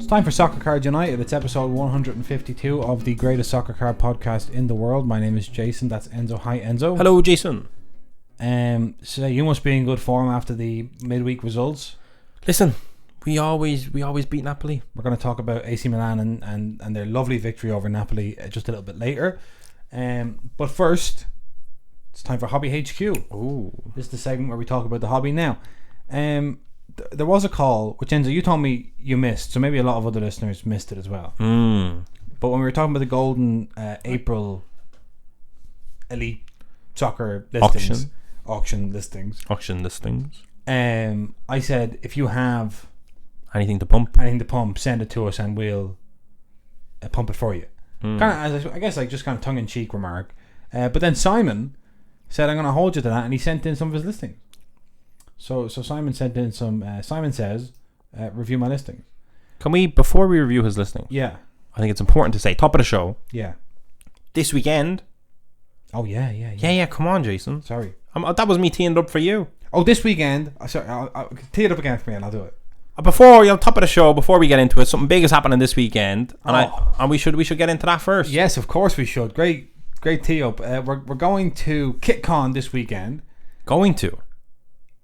time for Soccer Cards United. It's episode 152 of the greatest soccer card podcast in the world. My name is Jason. That's Enzo. Hi, Enzo. Hello, Jason. So you must be in good form after the midweek results. Listen, we always beat Napoli. We're going to talk about AC Milan and their lovely victory over Napoli just a little bit later. But first, it's time for Hobby HQ. Ooh. This is the segment where we talk about the hobby now. There was a call, which Enzo, you told me you missed, so maybe a lot of other listeners missed it as well. But when we were talking about the golden April elite soccer listings, auction listings, I said if you have anything to pump, send it to us and we'll pump it for you. Kind of, I guess, like just kind of tongue in cheek remark. But then Simon said I'm going to hold you to that, and he sent in some of his listings. So Simon sent in some. Simon says, review my listings. Can we, before we review his listings? Yeah. I think it's important to say, top of the show. Yeah. This weekend. Oh yeah. Yeah. Come on, Jason. Sorry. That was me teeing it up for you. Oh, this weekend. Sorry, I'll tee it up again for me, and I'll do it. Before top of the show, before we get into it, something big is happening this weekend, and we should get into that first. Yes, of course we should. Great tee up. We're going to Kitcon this weekend.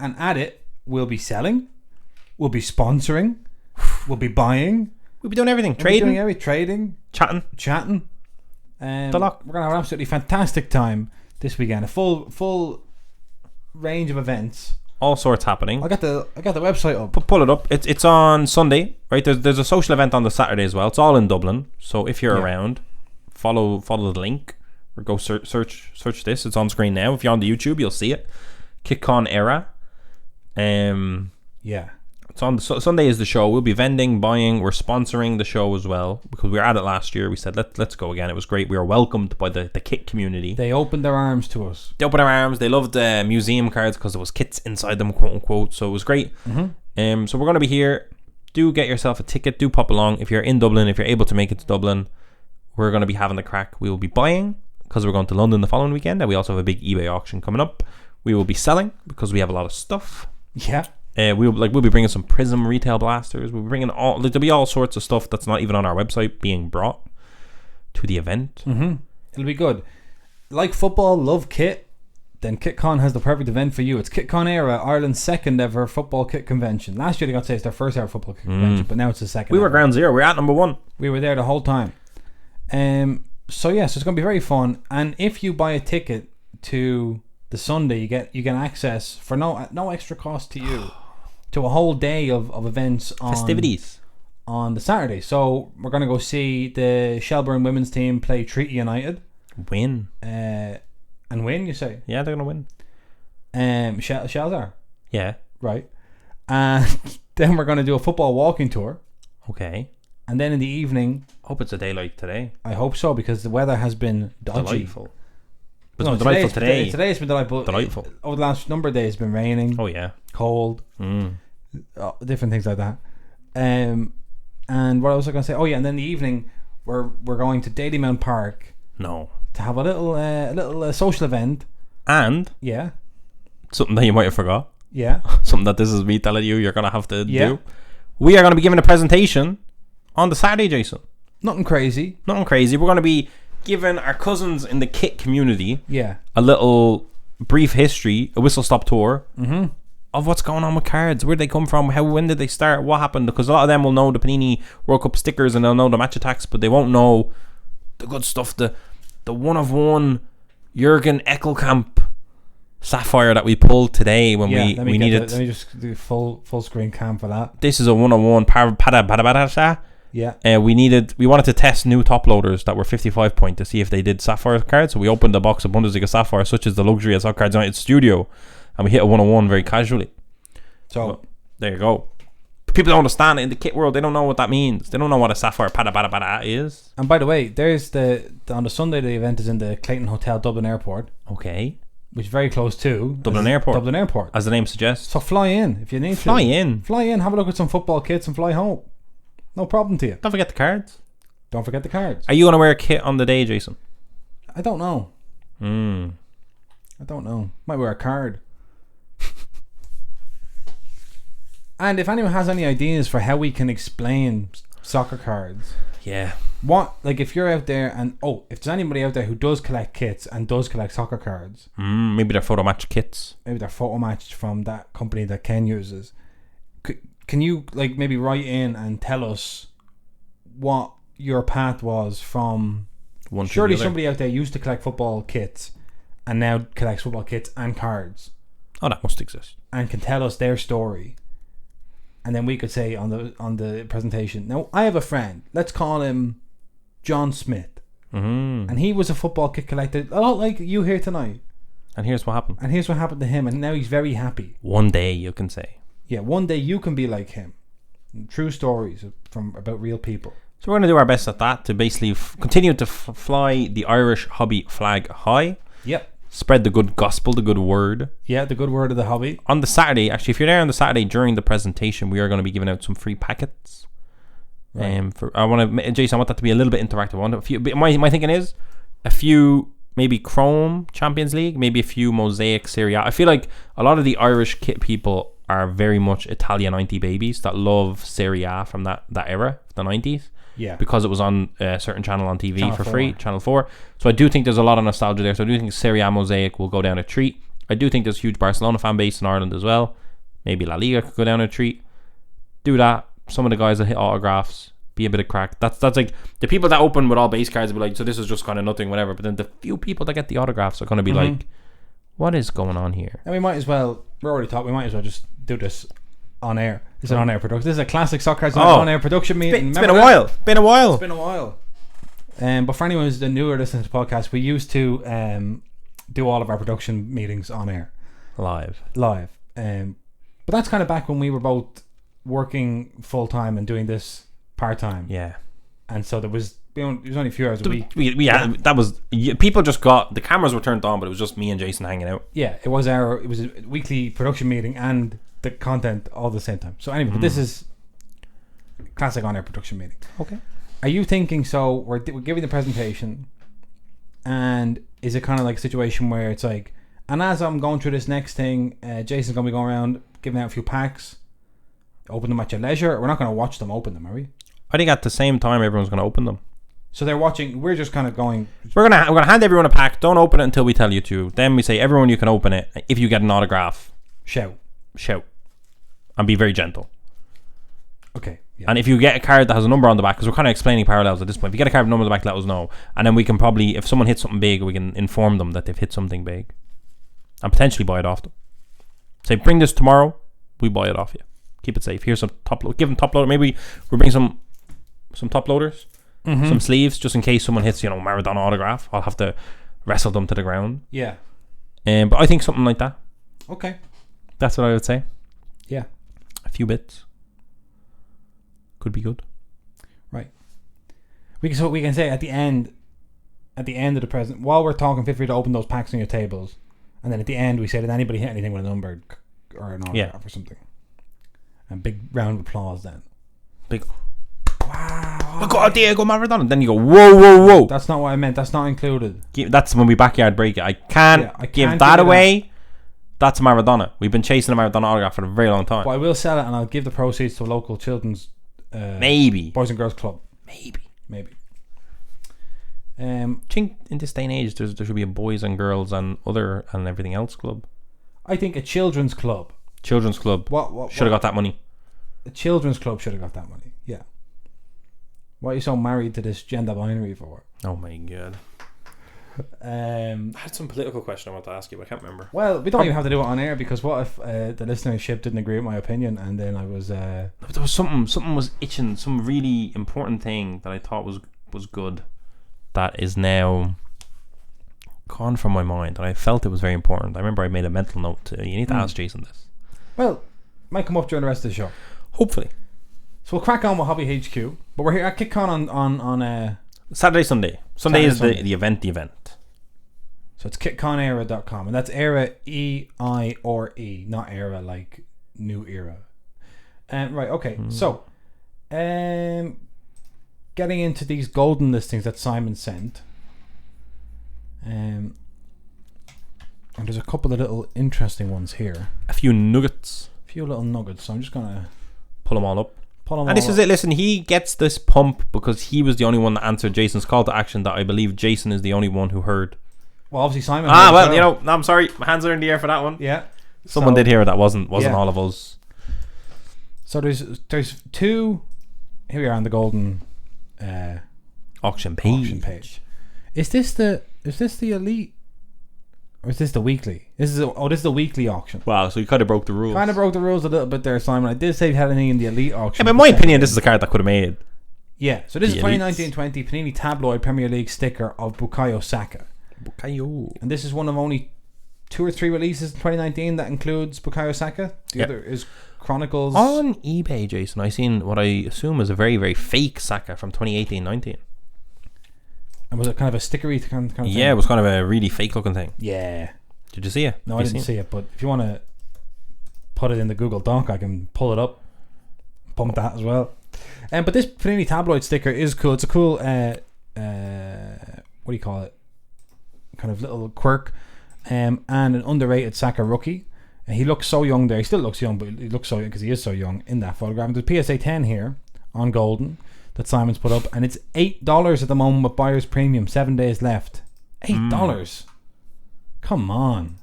And at it, we'll be selling, we'll be sponsoring, we'll be buying, we'll be doing everything. Trading, chatting. We're gonna have an absolutely fantastic time this weekend. A full range of events. All sorts happening. I got the website up. Pull it up. It's on Sunday, right? There's a social event on the Saturday as well. It's all in Dublin. So if you're around, follow the link or go search this. It's on screen now. If you're on the YouTube, you'll see it. Kitcon Eire. It's on Sunday is the show. We'll be vending, buying. We're sponsoring the show as well because we were at it last year. We said let's go again. It was great. We were welcomed by the kit community. They opened their arms to us. They loved museum cards because there was kits inside them, quote unquote. So it was great. So we're gonna be here. Do get yourself a ticket. Do pop along if you're in Dublin. If you're able to make it to Dublin, we're gonna be having the crack. We will be buying because we're going to London the following weekend, and we also have a big eBay auction coming up. We will be selling because we have a lot of stuff. Yeah. We'll be bringing some Prism retail blasters. We'll be bringing there'll be all sorts of stuff that's not even on our website being brought to the event. It'll be good. Like football, love kit. Then Kitcon has the perfect event for you. It's Kitcon Eire, Ireland's second ever football kit convention. Last year they got to say it's their first ever football kit convention, but now it's the second. We were ground zero. We're at number one. We were there the whole time. So it's going to be very fun. And if you buy a ticket to the Sunday, you get access for no extra cost to you to a whole day of events festivities on the Saturday. So we're going to go see the Shelbourne women's team play Treaty United. Win. And win, you say? Yeah, they're going to win. Shells are? Yeah. Right. And then we're going to do a football walking tour. Okay. And then in the evening, hope it's a day like today. I hope so, because the weather has been dodgy. Delightful. But it's been delightful today. Today's been delightful. Over the last number of days, it's been raining. Oh yeah. Cold. Different things like that. And what was I going to say? Oh yeah, and then the evening, we're going to Dalymount Park. No. To have a little social event. And something that you might have forgot. Yeah. Something that this is me telling you you're going to have to do. We are going to be giving a presentation on the Saturday, Jason. Nothing crazy. We're going to be giving our cousins in the kit community a little brief history, a whistle-stop tour of what's going on with cards. Where they come from, when did they start, what happened, because a lot of them will know the Panini World Cup stickers and they'll know the match attacks, but they won't know the good stuff, the one-of-one Jurgen Eckelkamp Sapphire that we pulled today when we needed. Let me just do full screen cam for that. This is a one-on-one Padabadasha. Yeah. We wanted to test new top loaders that were 55 point to see if they did Sapphire cards. So we opened a box of Bundesliga Sapphire, such as the luxury at Soccer Cards United Studio, and we hit a 101 very casually. So there you go. People don't understand it in the kit world. They don't know what that means. They don't know what a Sapphire Padabada is. And by the way, there's on the Sunday the event is in the Clayton Hotel, Dublin Airport. Okay. Which is very close to Dublin Airport. As the name suggests. So fly in if you need to. Fly in, have a look at some football kits and fly home. No problem to you. Don't forget the cards. Are you going to wear a kit on the day, Jason? I don't know. Might wear a card. And if anyone has any ideas for how we can explain soccer cards. Yeah. What, like, if you're out there and if there's anybody out there who does collect kits and does collect soccer cards, Maybe they're photo match kits. maybe they're photo matched from that company that Ken uses. Can you like maybe write in and tell us what your path was from? One to Surely the other. somebody out there used to collect football kits and now collects football kits and cards Oh, that must exist. and can tell us their story. And then we could say on the presentation, now I have a friend, let's call him John Smith. And he was a football kit collector, a lot like you here tonight. And here's what happened. And here's what happened to him, and now he's very happy. One day you can say. Yeah, one day you can be like him. True stories about real people. So we're going to do our best at that to basically continue to fly the Irish hobby flag high. Yep. Spread the good gospel, the good word. Yeah, the good word of the hobby. On the Saturday, actually, if you're there on the Saturday during the presentation, we are going to be giving out some free packets. Right. Jason, I want that to be a little bit interactive. I want a few. My thinking is a few, maybe Chrome Champions League, maybe a few Mosaic Serie A. I feel like a lot of the Irish kit people are very much Italian 90 babies that love Serie A from that era, the 90s. Yeah. Because it was on a certain channel on TV Channel for 4. free, Channel 4. So I do think there's a lot of nostalgia there. So I do think Serie A Mosaic will go down a treat. I do think there's a huge Barcelona fan base in Ireland as well. Maybe La Liga could go down a treat. Do that. Some of the guys that hit autographs, be a bit of crack. That's like the people that open with all base cards will be like, so this is just kind of nothing, whatever. But then the few people that get the autographs are going to be like, what is going on here? And we might as well, we already thought we might as well just do this on air. It's an on-air production. This is a classic Soccer Cards on-air production meeting. It's been a while. It's been a while. But for anyone who's newer listening to the podcast, we used to do all of our production meetings on air. Live. But that's kind of back when we were both working full-time and doing this part-time. Yeah. And so there was only a few hours a week. That was people just got the cameras were turned on, but it was just me and Jason hanging out. Yeah, it was a weekly production meeting and the content all at the same time. So anyway, but this is classic on-air production meeting. Okay. Are you thinking, so we're giving the presentation, and is it kind of like a situation where it's like, and as I'm going through this next thing, Jason's going to be going around giving out a few packs, open them at your leisure? We're not going to watch them open them, are we? I think at the same time everyone's going to open them. So they're watching, we're just kind of going... We're gonna hand everyone a pack. Don't open it until we tell you to. Then we say, everyone, you can open it. If you get an autograph, shout. And be very gentle. Okay. Yeah. And if you get a card that has a number on the back, because we're kind of explaining parallels at this point, if you get a card with a number on the back, let us know. And then we can probably, if someone hits something big, we can inform them that they've hit something big. And potentially buy it off them. Say, bring this tomorrow, we buy it off you. Keep it safe. Here's some give them top loader. Maybe we bring some top loaders. Some sleeves, just in case someone hits, Maradona autograph. I'll have to wrestle them to the ground. Yeah. But I think something like that. Okay. That's what I would say. Yeah. A few bits. Could be good. Right. We can say at the end of the present, while we're talking, feel free to open those packs on your tables, and then at the end we say, did anybody hit anything with a number or an autograph or something? And big round of applause then. Big. Wow. I got a Diego Maradona. Then you go, whoa. That's not what I meant. That's not included. That's when we backyard break it. I can't give that away. That's Maradona. We've been chasing a Maradona autograph for a very long time. But I will sell it and I'll give the proceeds to a local children's maybe Boys and Girls Club. Maybe. I think in this day and age there should be a boys and girls and everything else club. I think a children's club. What should have got that money. A children's club should have got that money. Yeah. Why are you so married to this gender binary for? Oh my god. I had some political question I want to ask you, but I can't remember. Well, we don't even have to do it on air, because what if the listenership didn't agree with my opinion, and then I was... There was something was itching, some really important thing that I thought was good, that is now gone from my mind, and I felt it was very important. I remember I made a mental note to, you need to ask Jason this. Well, might come up during the rest of the show. Hopefully. So we'll crack on with Hobby HQ, but we're here at Kitcon on Saturday, Sunday. Sunday is the event. So it's kitconeira.com, and that's Eire, E-I-R-E, not Eire like new era. Right, okay. So, getting into these golden listings that Simon sent, and there's a couple of little interesting ones here. A few nuggets. A few little nuggets. So I'm just gonna pull them all up. Pull him And this over. is it. Listen, he gets this pump because he was the only one that answered Jason's call to action that I believe Jason is the only one who heard. Well, obviously Simon. No, I'm sorry. My hands are in the air for that one. Yeah. Someone did hear it. That wasn't all of us. So there's two. Here we are on the golden Auction page. Is this the elite? Or is this the weekly? This is the weekly auction. Wow, so you kind of broke the rules. Kind of broke the rules a little bit there, Simon. I did say you had anything in the elite auction. Yeah, but in my opinion, this is a card that could have made. Yeah, so this The is 2019-20 Panini Tabloid Premier League sticker of Bukayo Saka. And this is one of only 2 or 3 releases in 2019 that includes Bukayo Saka. The other is Chronicles. On eBay, Jason, I seen what I assume is a very, very fake Saka from 2018-19. And was it kind of a stickery kind of thing? Yeah, it was kind of a really fake looking thing. Yeah. Did you see it? No, I didn't see it, but if you want to put it in the Google Doc, I can pull it up, pump that as well. But this Panini Tabloid sticker is cool. It's a cool, what do you call it? Kind of little quirk, and an underrated Saka rookie. And he looks so young there. He still looks young, but he looks so young because he is so young in that photograph. And there's PSA 10 here on Golden that Simon's put up, and it's $8 at the moment with buyer's premium. 7 days left. $8. Come on.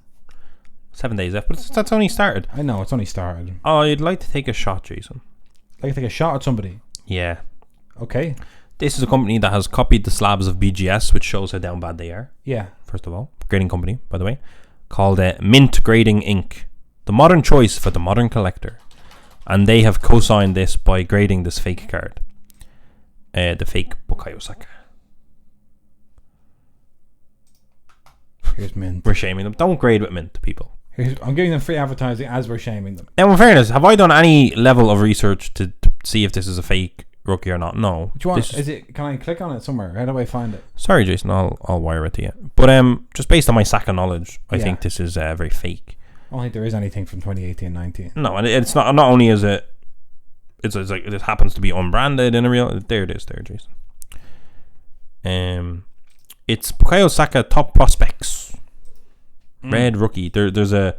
7 days left, but that's only started. I know, it's only started. Oh, I'd like to take a shot, Jason. Like to take a shot at somebody. Yeah. Okay. This is a company that has copied the slabs of BGS, which shows how down bad they are. Yeah. First of all, grading company, by the way, called Mint Grading Inc., the modern choice for the modern collector. And they have co-signed this by grading this fake card. The fake Bukayo Saka. Here's Mint. We're shaming them. Don't grade with Mint, people. I'm giving them free advertising as we're shaming them. Now, in fairness, have I done any level of research to see if this is a fake rookie or not? No. Do you want? Can I click on it somewhere? How do I find it? Sorry, Jason. I'll wire it to you. But just based on my Saka knowledge, I think this is very fake. I don't think there is anything from 2018-19. No, and it's not. Not only is it, it's like it happens to be unbranded in a real. There it is, there, Jason. It's Bukayo Saka top prospects. Red rookie. There's a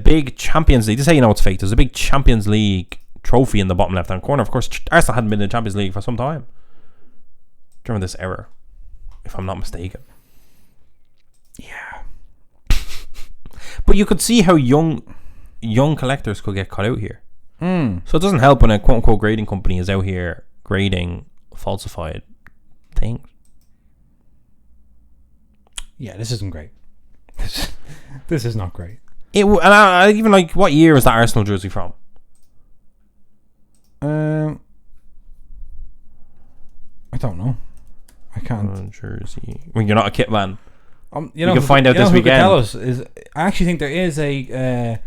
big Champions League. This is how you know it's fake. There's a big Champions League trophy in the bottom left hand corner. Of course, Arsenal hadn't been in the Champions League for some time during this era, if I'm not mistaken. Yeah. But you could see how young collectors could get caught out here. So it doesn't help when a quote unquote grading company is out here grading falsified things. Yeah, this isn't great. This is not great. And I even like, what year is that Arsenal jersey from? I don't know. I can't. Jersey. When you're not a kit man. You can find out this weekend. Tell us is, I actually think there is a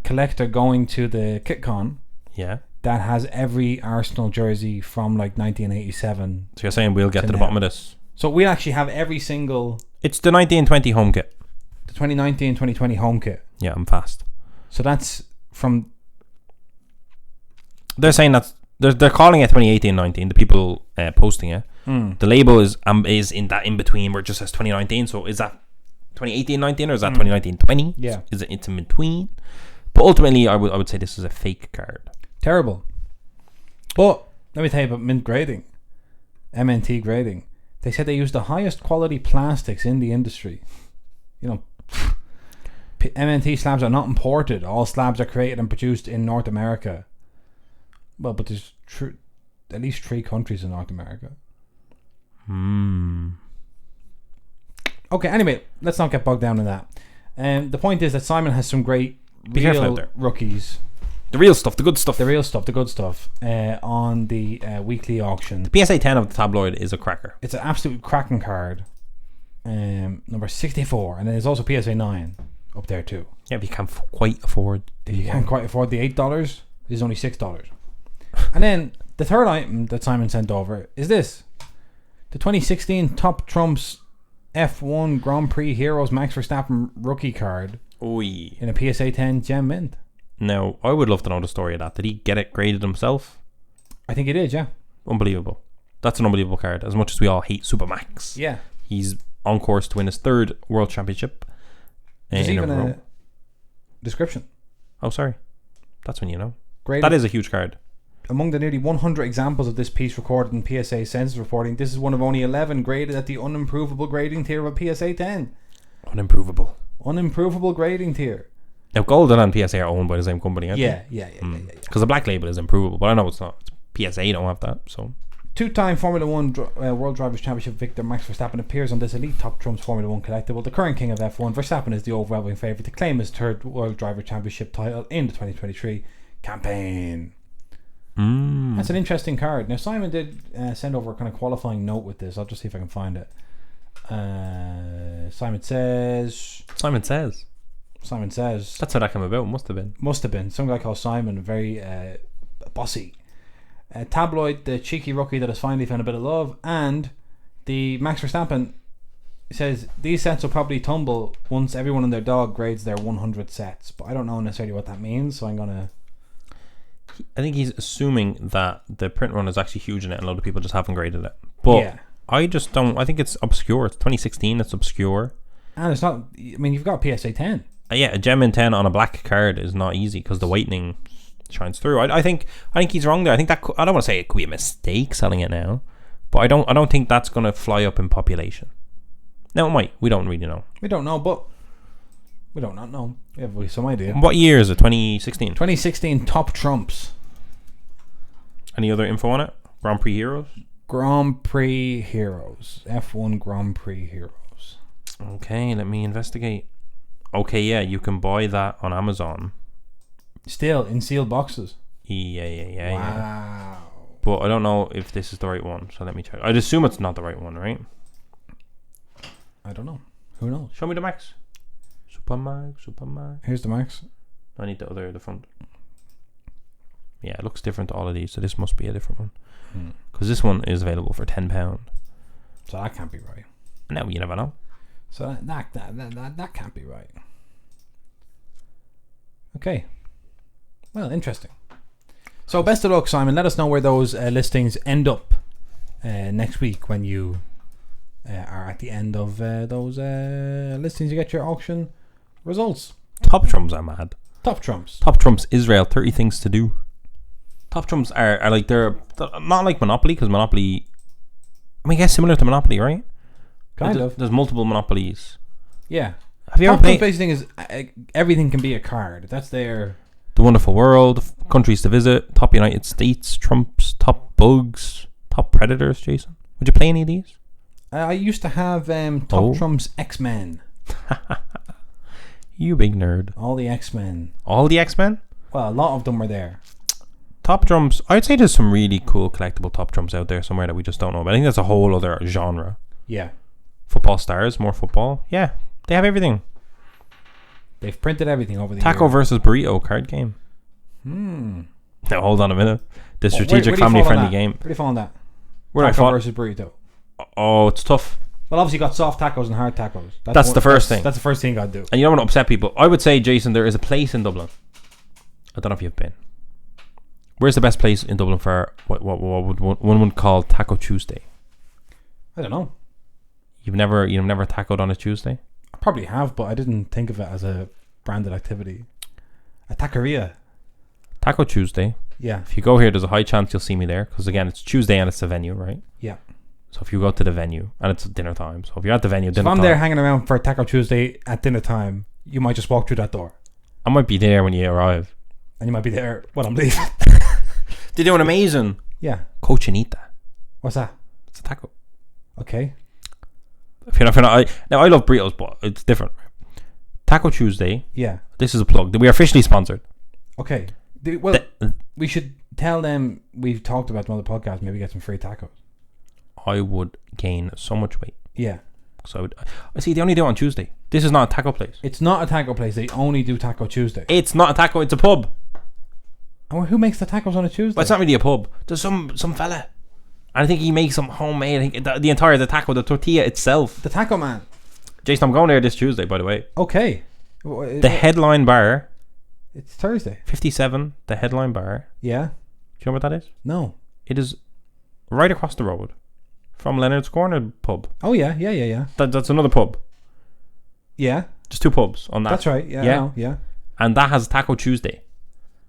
collector going to the Kitcon. Yeah. That has every Arsenal jersey from like 1987. So you're saying we'll get to the bottom of this? So we actually have every single. It's the 1920 home kit. The 2019-2020 home kit. Yeah, I'm fast. So that's from. They're saying that they're calling it 2018-19. The people posting it. The label is in that in between where it just says 2019. So is that 2018-19 or is that 2019-20? Yeah. It's in between. But ultimately, I would say this is a fake card. Terrible. But let me tell you about Mint grading, MNT grading. They said they use the highest quality plastics in the industry. You know, MNT slabs are not imported. All slabs are created and produced in North America. Well, but there's at least 3 countries in North America. Okay, anyway, let's not get bogged down in that. The point is that Simon has some great real rookies. The real stuff, the good stuff. The real stuff, the good stuff on the weekly auction. The PSA 10 of the tabloid is a cracker. It's an absolute cracking card. Number 64. And then there's also PSA 9 up there too. Yeah, but you can't quite afford. You can't quite afford the $8. This is only $6. And then the third item that Simon sent over is this. The 2016 Top Trumps F1 Grand Prix Heroes Max Verstappen rookie card. Oy. In a PSA 10 gem mint. Now, I would love to know the story of that. Did he get it graded himself? I think he did, yeah. Unbelievable. That's an unbelievable card. As much as we all hate Supermax. Yeah. He's on course to win his 3rd World Championship. There's even a description. Oh, sorry. That's when you know. Graded. That is a huge card. among the nearly 100 examples of this piece recorded in PSA census reporting, this is one of only 11 graded at the unimprovable grading tier of a PSA 10. Unimprovable grading tier. Now, Golden and PSA are owned by the same company, aren't they? Yeah. Because the black label is improvable, but I know it's not. PSA don't have that, so... Two-time Formula 1 World Drivers' Championship victor Max Verstappen appears on this elite Top Trumps Formula 1 collectible. The current king of F1, Verstappen is the overwhelming favourite to claim his third World Driver Championship title in the 2023 campaign. That's an interesting card. Now, Simon did send over a kind of qualifying note with this. I'll just see if I can find it. Simon says... That's how that came about. Must have been. Some guy called Simon, very bossy. Tabloid, the cheeky rookie that has finally found a bit of love, and the Max Verstappen says these sets will probably tumble once everyone and their dog grades their 100 sets, but I don't know necessarily what that means, so I think he's assuming that the print run is actually huge in it and a lot of people just haven't graded it. But yeah. I just don't. I think it's obscure. It's 2016. It's obscure, and it's not. I mean, you've got PSA 10. Yeah, a gem in 10 on a black card is not easy because the whitening shines through. I think he's wrong there. I think that I don't want to say it could be a mistake selling it now, but I don't think that's going to fly up in population. Now it might. We don't really know. We don't know, but we don't not know. We have some idea. What year is it? 2016. 2016 Top Trumps. Any other info on it? Grand Prix Heroes. F1 Grand Prix Heroes. Okay, let me investigate. Okay, yeah, you can buy that on Amazon. Still in sealed boxes. Yeah. Wow. But I don't know if this is the right one, so let me check. I'd assume it's not the right one, right? I don't know. Who knows? Show me the Max. Super Max. Here's the Max. I need the front. Yeah, it looks different to all of these, so this must be a different one. Because this one is available for £10. So that can't be right. No, you never know. So that can't be right. Okay. Well, interesting. So best of luck, Simon. Let us know where those listings end up next week when you are at the end of those listings. You get your auction results. Top Trumps are mad. Top Trumps. Israel, 30 things to do. Top Trumps are like they're not like Monopoly, because Monopoly, I mean, I guess similar to Monopoly, right? Kind of. There's multiple monopolies. Yeah. Have you ever played? The basic thing is everything can be a card. That's their... The Wonderful World, countries to visit, top United States, Trumps, top bugs, top predators, Jason. Would you play any of these? I used to have Top Trumps X-Men. You big nerd. All the X-Men. All the X-Men? Well, a lot of them were there. Top Trumps, I'd say there's some really cool collectible Top Trumps out there somewhere that we just don't know about. I think that's a whole other genre. Yeah. Football stars, more football. Yeah, they have everything. They've printed everything over the Taco years. versus burrito card game. Now hold on a minute. The strategic where family friendly game. Where do you fall on that? Taco versus burrito. Oh, it's tough. Well, obviously you got soft tacos and hard tacos. That's the first thing. That's the first thing you got to do. And you don't want to upset people. I would say, Jason, there is a place in Dublin. I don't know if you've been. Where's the best place in Dublin for what one would call Taco Tuesday? I don't know. You've never tacoed on a Tuesday? I probably have, but I didn't think of it as a branded activity. A taqueria. Taco Tuesday. Yeah. If you go here, there's a high chance you'll see me there, because again, it's Tuesday and it's the venue, right? Yeah. So if you go to the venue, and it's dinner time, so if you're at the venue, if I'm there hanging around for Taco Tuesday at dinner time, you might just walk through that door. I might be there when you arrive. And you might be there when I'm leaving. They do an amazing cochinita. What's that? It's a taco. Okay. If you're not, now I love burritos, but it's different. Taco Tuesday. Yeah. This is a plug. We are officially sponsored. Okay. We should tell them we've talked about them on the podcast. Maybe get some free tacos. I would gain so much weight. Yeah. So I see they only do it on Tuesday. This is not a taco place. It's not a taco place. They only do Taco Tuesday. It's not a taco. It's a pub. And who makes the tacos on a Tuesday? Well, it's not really a pub. There's some fella. And I think he makes them homemade. I think the taco, the tortilla itself. The taco man. Jason, I'm going there this Tuesday, by the way. Okay. The headline bar. It's Thursday. 57, the headline bar. Yeah. Do you know what that is? No. It is right across the road from Leonard's Corner pub. Oh, yeah. That's another pub. Yeah. Just two pubs on that. That's right. Yeah. Yeah. And that has Taco Tuesday.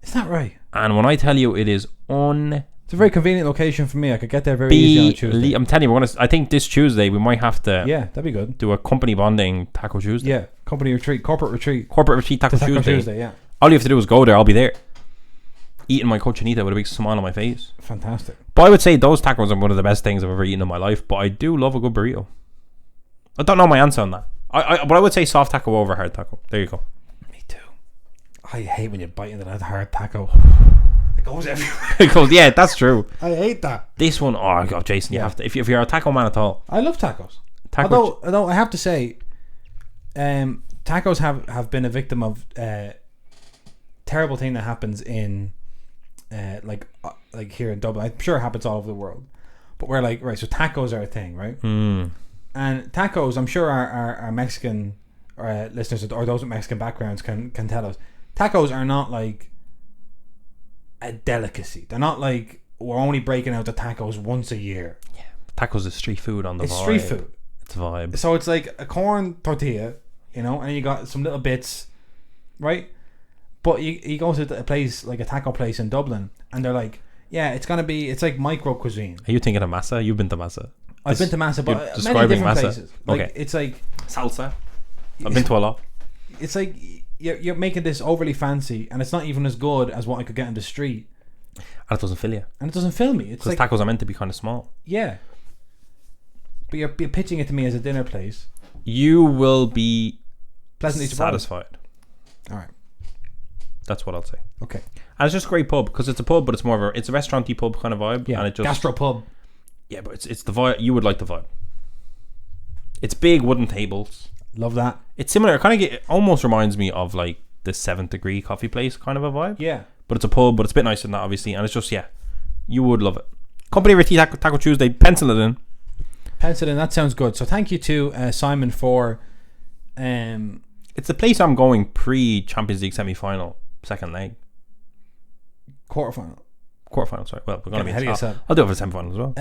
Is that right? And when I tell you, it is It's a very convenient location for me. I could get there very easily on a Tuesday. I'm telling you, I think this Tuesday we might have to. Yeah, that'd be good. Do a company bonding Taco Tuesday. Yeah, company retreat, corporate retreat Taco Tuesday. Yeah. All you have to do is go there. I'll be there, eating my cochinita with a big smile on my face. Fantastic. But I would say those tacos are one of the best things I've ever eaten in my life. But I do love a good burrito. I don't know my answer on that. But I would say soft taco over hard taco. There you go. Me too. I hate when you bite into that hard taco. It goes everywhere. It goes. Yeah, that's true. I hate that. This one, oh God, Jason, you have to. If you're a taco man at all, I love tacos. Although I have to say, tacos have been a victim of terrible thing that happens in like here in Dublin. I'm sure it happens all over the world, but we're like, right, so tacos are a thing, right? And tacos, I'm sure our Mexican listeners or those with Mexican backgrounds can tell us, tacos are not like a delicacy. They're not like we're only breaking out the tacos once a year. Yeah, tacos is street food on the it's vibe. Street food. It's a vibe. So it's like a corn tortilla, you know, and you got some little bits, right? But you go to a place like a taco place in Dublin, and they're like, yeah, it's like micro cuisine. Are you thinking of masa? You've been to masa. I've been to masa, but describing many different masa. places. Like, okay, it's like salsa. I've been to a lot. It's like you're making this overly fancy, and it's not even as good as what I could get in the street. And it doesn't fill you. And it doesn't fill me. It's because like tacos are meant to be kind of small. Yeah. But you're pitching it to me as a dinner place. You will be pleasantly satisfied. All right. That's what I'll say. Okay. And it's just a great pub because it's a pub, but it's more of a restaurant-y pub kind of vibe. Yeah. And it just gastropub. Yeah, but it's the vibe. You would like the vibe. It's big wooden tables. Love that. It's similar. It almost reminds me of like the 7th Degree coffee place kind of a vibe. Yeah. But it's a pub, but it's a bit nicer than that, obviously. And it's just, yeah, you would love it. Company Retreat Taco Tuesday, pencil it in. Pencil it in, that sounds good. So thank you to Simon for... It's the place I'm going pre-Champions League semi-final, second leg. Quarterfinal, sorry. Well, we're going to be... I'll do it for the semi-final as well.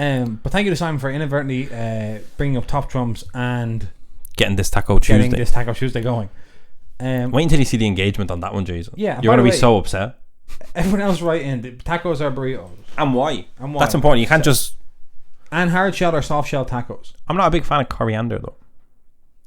But thank you to Simon for inadvertently bringing up Top Trumps and... Getting this Taco Tuesday going. Wait until you see the engagement on that one, Jason. Yeah. You're going to be so upset. Everyone else write in. Tacos are burritos. And why? That's important. You can't just... And hard shell or soft shell tacos. I'm not a big fan of coriander, though.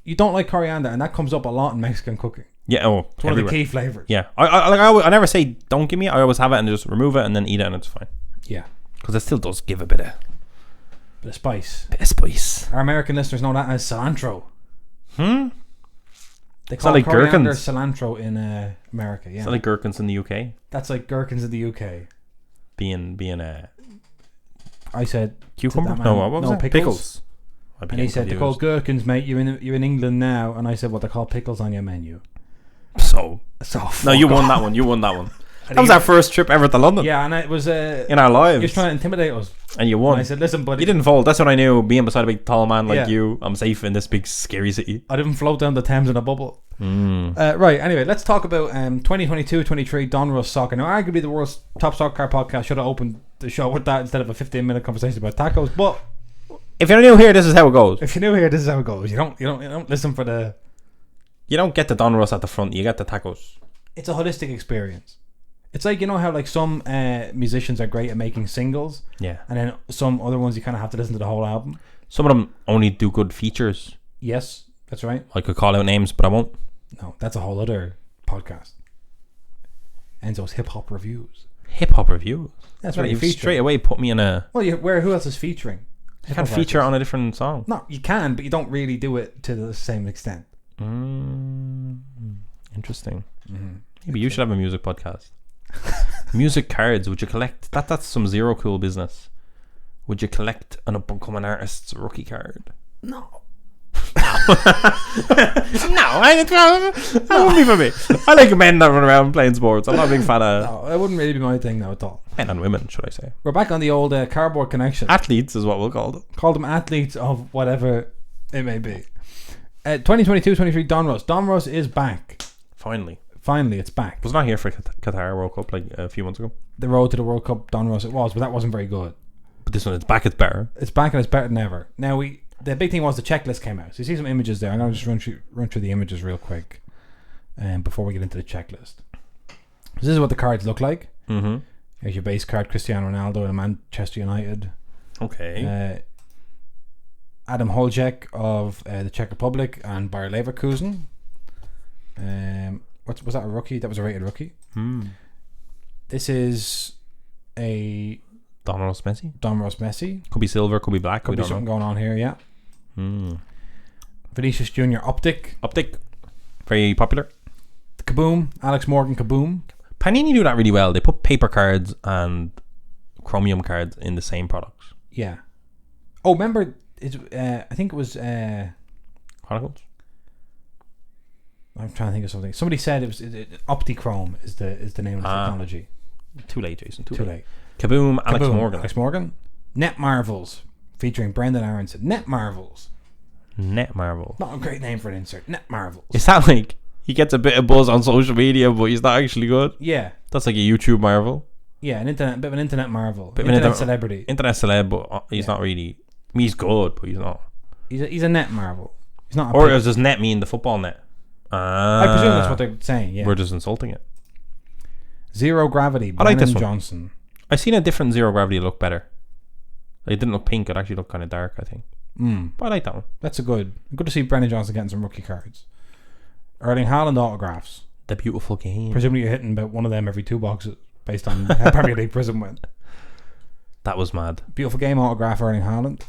You don't like coriander, and that comes up a lot in Mexican cooking. Yeah, it's one of the key flavors. Yeah. I never say don't give me it. I always have it and just remove it and then eat it and it's fine. Yeah. Because it still does give a bit of spice. Our American listeners know that as cilantro. They call like coriander gherkins. Cilantro in America. Yeah. Is that like gherkins in the UK? That's like gherkins in the UK. Being I said cucumber. No, what was it? Pickles. And he said, they're called gherkins, mate. You're in England now. And I said, well, they're called pickles on your menu. So no, you won that one. That was our first trip ever to London. Yeah, and it was in our lives. He was trying to intimidate us, and you won. And I said, listen, buddy, you didn't fold. That's what I knew. Being beside a big tall man like you, I'm safe in this big scary city. I didn't float down the Thames in a bubble. Right, anyway, let's talk about 2022-23 Donruss soccer. Now, arguably the world's top soccer podcast should have opened the show with that instead of a 15-minute conversation about tacos. But if you're new here, this is how it goes. You don't listen for the... You don't get the Donruss at the front. You get the tacos. It's a holistic experience. It's like, you know how like some musicians are great at making singles, yeah, and then some other ones you kind of have to listen to the whole album. Some of them only do good features. Yes, that's right. I could call out names, but I won't. No, that's a whole other podcast. Enzo's hip hop reviews. That's right. You straight away put me in a... Well, who else is featuring? You can't feature on a different song. No, you can, but you don't really do it to the same extent. Interesting. Maybe you should have a music podcast. Music cards. Would you collect... That's some zero cool business. Would you collect an up-and-coming artist's rookie card? No. That wouldn't be for me. I like men that run around playing sports. I'm not a big fan of... No, that wouldn't really be my thing now at all. Men and women, should I say. We're back on the old cardboard connection. Athletes is what we'll call them. Call them athletes of whatever it may be. 2022-23 Donruss. Donruss is back. Finally, it's back. Was not here for Qatar World Cup like a few months ago. The road to the World Cup Donruss it was, but that wasn't very good. But this one, it's back. It's better. It's back and it's better than ever. Now the big thing was the checklist came out. So you see some images there. I'm going to just run through the images real quick, before we get into the checklist. So this is what the cards look like. Here's your base card, Cristiano Ronaldo in Manchester United. Okay. Adam Holček of the Czech Republic and Bayer Leverkusen. Was that a rookie? That was a rated rookie. This is a Donruss Messi. Messi. Could be silver, could be black. Could be something going on here, yeah. Vinicius Junior Optic. Very popular. Kaboom. Alex Morgan Kaboom. Panini do that really well. They put paper cards and chromium cards in the same products. Yeah. Oh, remember, I think it was... Chronicles? I'm trying to think of something. Somebody said it was Optichrome is the name of the technology. Too late, Jason. Too late. Kaboom. Alex Morgan. Net Marvels featuring Brendan Aronson. Net Marvels. Not a great name for an insert. Net Marvels. Is that like he gets a bit of buzz on social media, but he's not actually good? Yeah. That's like a YouTube Marvel. Yeah, bit of an internet Marvel. Internet celebrity. Internet celeb, but he's not really. I mean, he's good, but he's not. He's a net Marvel. He's not. Or does net mean the football net? I presume that's what they're saying. Yeah. We're just insulting it. Zero Gravity. I like this one. Johnson. I seen a different Zero Gravity look better. It didn't look pink. It actually looked kind of dark, I think. But I like that one. That's good to see Brendan Johnson getting some rookie cards. Erling Haaland autographs. The beautiful game. Presumably you're hitting about one of them every 2 boxes based on how Premier League Prism went. That was mad. Beautiful game autograph, Erling Haaland.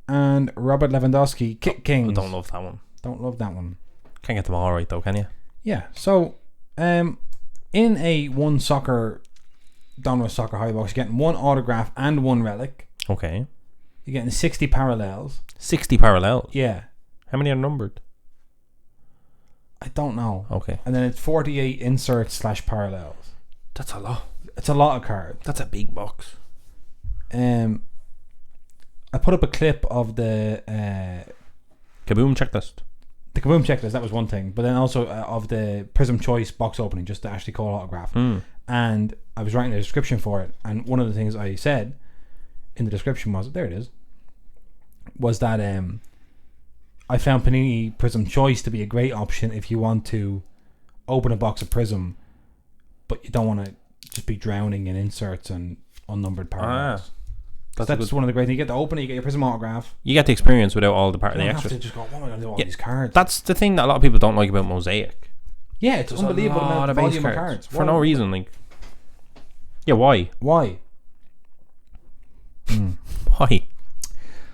And Robert Lewandowski, Kick Kings. I don't love that one. Don't love that one. Can't get them all right though, can you? Yeah. So, in a one soccer, Donruss Soccer Hobby box, you're getting one autograph and one relic. Okay. You're getting 60 parallels. 60 parallels? Yeah. How many are numbered? I don't know. Okay. And then it's 48 inserts / parallels. That's a lot. It's a lot of cards. That's a big box. I put up a clip of the Kaboom checklist. The Kaboom checklist, that was one thing. But then also of the Prism Choice box opening, just to actually call autograph. And I was writing a description for it. And one of the things I said in the description was, there it is, was that I found Panini Prism Choice to be a great option if you want to open a box of Prism, but you don't want to just be drowning in inserts and unnumbered parallels. That's one of the great things. You get to open it, you get your Prism autograph. You get the experience without all the extras. Have to just go, what am I going to do with all these cards? That's the thing that a lot of people don't like about Mosaic. Yeah, it's unbelievable amount of volume of cards. For no reason. Like, yeah, why? Why?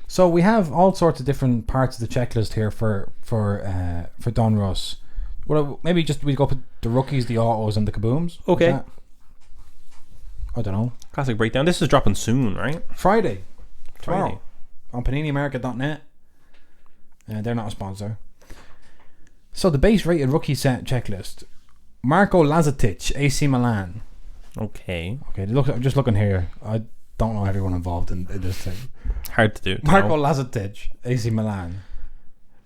So we have all sorts of different parts of the checklist here for Donruss. Well, maybe just we go up the rookies, the autos, and the kabooms. Okay. I don't know. Classic breakdown. This is dropping soon, right? Friday. Tomorrow. On PaniniAmerica.net. They're not a sponsor. So the base rated rookie set checklist. Marco Lazetic, AC Milan. Okay. Look, I'm just looking here. I don't know everyone involved in this thing. Hard to do. Marco Lazetic, AC Milan.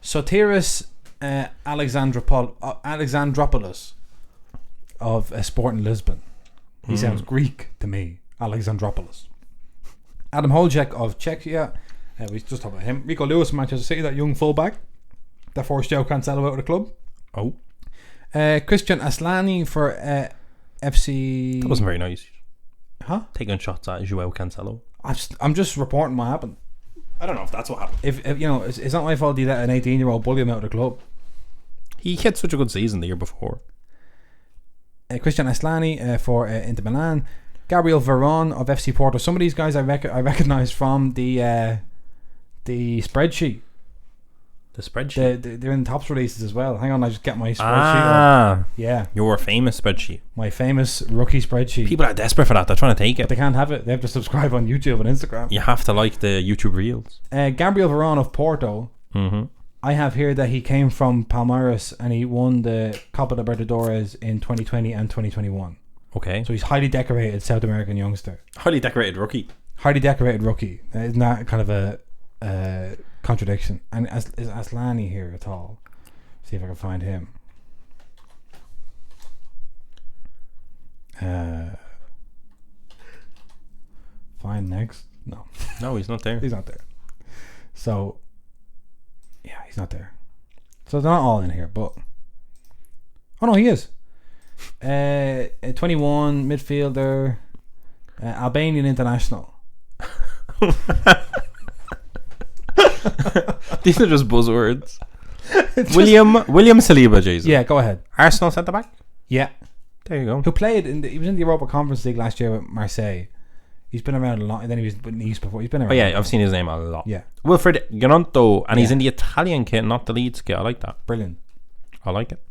Sotiris Alexandropoulos of Sporting Lisbon. He sounds Greek to me. Alexandropoulos. Adam Holček of Czechia. We just talked about him. Rico Lewis from Manchester City, that young fullback that forced Joe Cancelo out of the club. Oh. Christian Aslani for FC. That wasn't very nice. Huh? Taking shots at Joao Cancelo. I'm just reporting what happened. I don't know if that's what happened. If you know, it's not my fault he let an 18-year-old bully him out of the club. He had such a good season the year before. Christian Aslani for Inter Milan. Gabriel Veron of FC Porto. Some of these guys I recognise from the spreadsheet. The spreadsheet? They're in the tops releases as well. Hang on, I just get my spreadsheet up. Yeah. Your famous spreadsheet. My famous rookie spreadsheet. People are desperate for that. They're trying to take it. But they can't have it. They have to subscribe on YouTube and Instagram. You have to like the YouTube Reels. Gabriel Veron of Porto. Mm-hmm. I have here that he came from Palmeiras and he won the Copa Libertadores in 2020 and 2021. Okay. So he's highly decorated South American youngster. Highly decorated rookie. Highly decorated rookie. Isn't that kind of a contradiction? And is Aslani here at all? See if I can find him. Find next. No, he's not there. He's not there. So yeah, he's not there. So they're not all in here, but oh no, he is. 21 midfielder, Albanian international. These are just buzzwords. William Saliba, Jason. Yeah, go ahead. Arsenal centre back. Yeah, There you go. who played he was in the Europa Conference League last year with Marseille. He's been around a lot, and then he was with Nice before. He's been around. Oh yeah, I've seen his name a lot. Yeah, Wilfred Gnonto, and he's Yeah. in the Italian kit, not the Leeds kit. I like that. brilliant. I like it.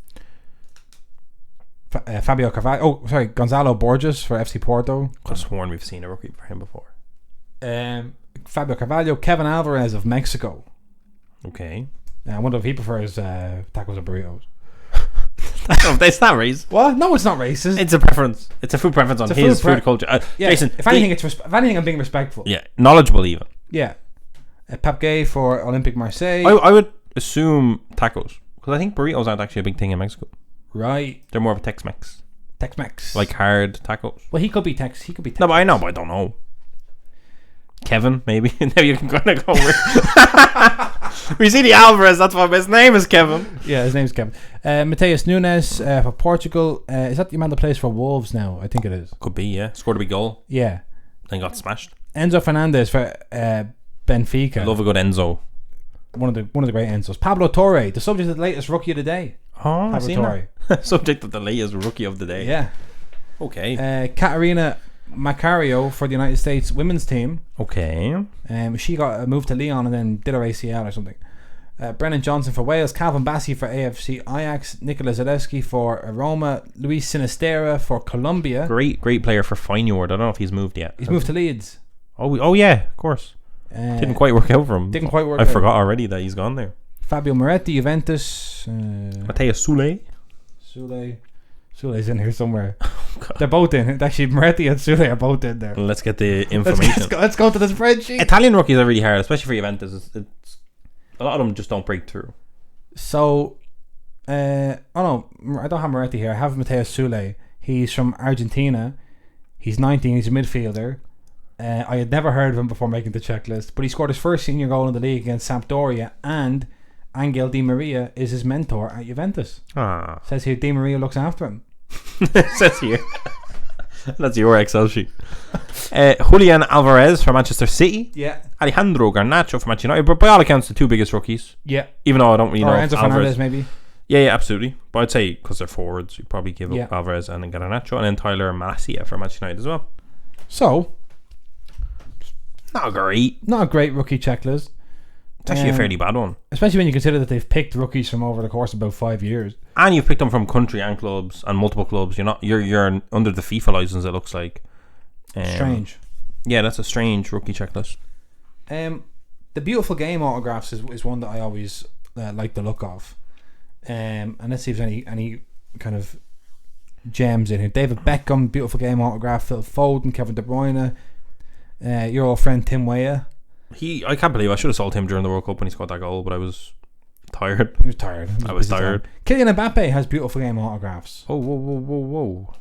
Fabio Carvalho. Oh, sorry, Gonzalo Borges for FC Porto. Could have sworn we've seen a rookie for him before. Fabio Carvalho, Kevin Alvarez of Mexico. Okay. I wonder if he prefers tacos or burritos. It's not race. What? No, it's not racist. It's a preference. It's a food preference on It's a his food food culture. Yeah, Jason, if anything, if anything, I'm being respectful. yeah, knowledgeable even. Yeah. Pep Gay for Olympique Marseille. I would assume tacos because I think burritos aren't actually a big thing in Mexico. Right. They're more of a Tex-Mex, Tex-Mex. like hard tacos. Well, he could be Tex. He could be Tex. No, but I know, but I don't know. Kevin, maybe. Now you can kind of go with. We see the Alvarez. That's why his name is Kevin. Yeah, his name's Kevin. Mateus Nunes for Portugal. Is that the man that plays for Wolves now? I think it is. Could be, yeah. Scored a big goal, Yeah. then got smashed. Enzo Fernandez for Benfica. Love a good Enzo. One of the great Enzos. Pablo Torre, the subject of the latest rookie of the day. Oh, I've Pablo seen Torre. that. Subject of the latest rookie of the day. Yeah. Okay. Katarina Macario for the United States women's team. Okay. She got moved to Lyon and then did her ACL or something. Brennan Johnson for Wales, Calvin Bassey for AFC Ajax, Nikola Zalewski for Roma, Luis Sinistera for Colombia. Great player for Feyenoord. I don't know if he's moved yet. He's moved to Leeds. Oh yeah, of course. Didn't quite work out for him. Didn't quite work I out. forgot already that he's gone there. Fabio Moretti, Juventus. Mateus Sule. Sule's in here somewhere. They're both in. Actually, Moretti and Sule are both in there. Let's get the information. Let's go to the spreadsheet. Italian rookies are really hard, especially for Juventus. It's a lot of them just don't break through. So, oh no, I don't have Moretti here. I have Mateus Sule. He's from Argentina. He's 19. He's a midfielder. I had never heard of him before making the checklist, but he scored his first senior goal in the league against Sampdoria, and Angel Di Maria is his mentor at Juventus. Says here Di Maria looks after him. Says here. That's your Excel sheet. Julian Alvarez for Manchester City. Yeah. Alejandro Garnacho for Manchester United. But by all accounts, the two biggest rookies. Yeah. Even though I don't really know. Or Enzo Fernandez, maybe. Yeah, absolutely. But I'd say because they're forwards, you probably give Yeah. up Alvarez and then Garnacho, and then Tyler Malacia for Manchester United as well. So, Not great. not a great rookie checklist. It's actually a fairly bad one. Especially when you consider that they've picked rookies from over the course of about 5 years. And you've picked them from country and clubs and multiple clubs. You're under the FIFA license, it looks like. Strange. Yeah, that's a strange rookie checklist. The beautiful game autographs is one that I always like the look of. And let's see if there's any kind of gems in here. David Beckham, beautiful game autograph. Phil Foden, Kevin De Bruyne, your old friend Tim Weah. I can't believe I should have sold him during the World Cup when he scored that goal, but I was tired. He was tired. I was tired. Kylian Mbappe has beautiful game autographs. Oh, whoa.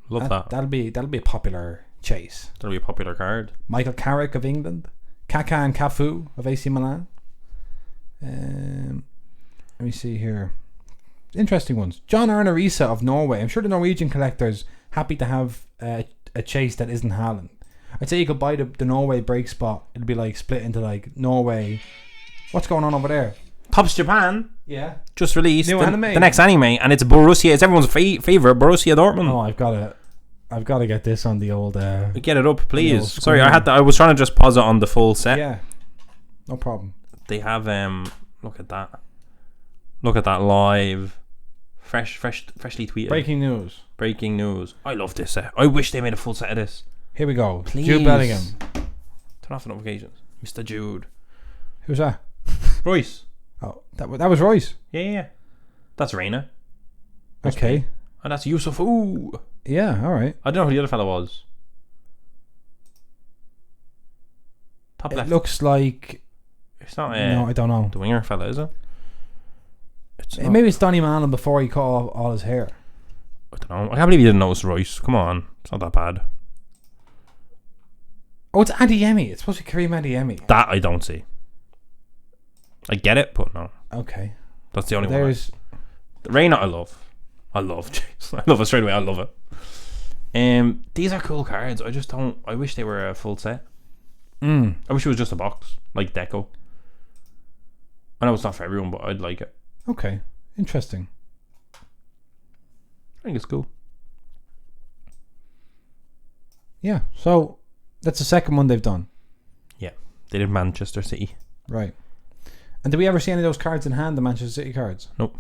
Love that. That'll be a popular chase. That'll be a popular card. Michael Carrick of England, Kaká and Cafu of AC Milan. Let me see here. Interesting ones. John Arne-Riise of Norway. I'm sure the Norwegian collectors happy to have a chase that isn't Haaland. I'd say you could buy the Norway break spot. It'd be like split into like Norway. What's going on over there? Tops Japan Yeah. just released New anime. the next anime, and it's Borussia. It's everyone's favorite Borussia Dortmund. Oh, I've got to get this on the old. Get it up, please. screen. Sorry, I was trying to just pause it on the full set. Yeah. No problem. They have look at that. Look at that live. Freshly tweeted. Breaking news. I love this set. I wish they made a full set of this. Here we go. Please. Jude Bellingham. Turn off the notifications. Mr. Jude. Who's that? Royce. Oh, that was Royce. Yeah. That's Reina. Okay. And that's Yusuf. Ooh. Yeah. All right. I don't know who the other fella was. Top It left. looks like. It's not No, I don't know. the winger fella, is it? It's not. Maybe it's Donny Mallon before he cut off all his hair. I don't know. I can't believe you didn't notice Royce. Come on. It's not that bad. Oh, it's Adeyemi. It's supposed to be Kareem Adeyemi. That I don't see. I get it, but no. Okay. That's the only There's. one. Reina I love. I love Jason. I love it straight away. I love it. These are cool cards. I just don't. I wish they were a full set. I wish it was just a box, like Deco. I know it's not for everyone, but I'd like it. Okay, interesting. I think it's cool. Yeah, so that's the second one they've done. Yeah, they did Manchester City. Right. And did we ever see any of those cards in hand, the Manchester City cards? Nope.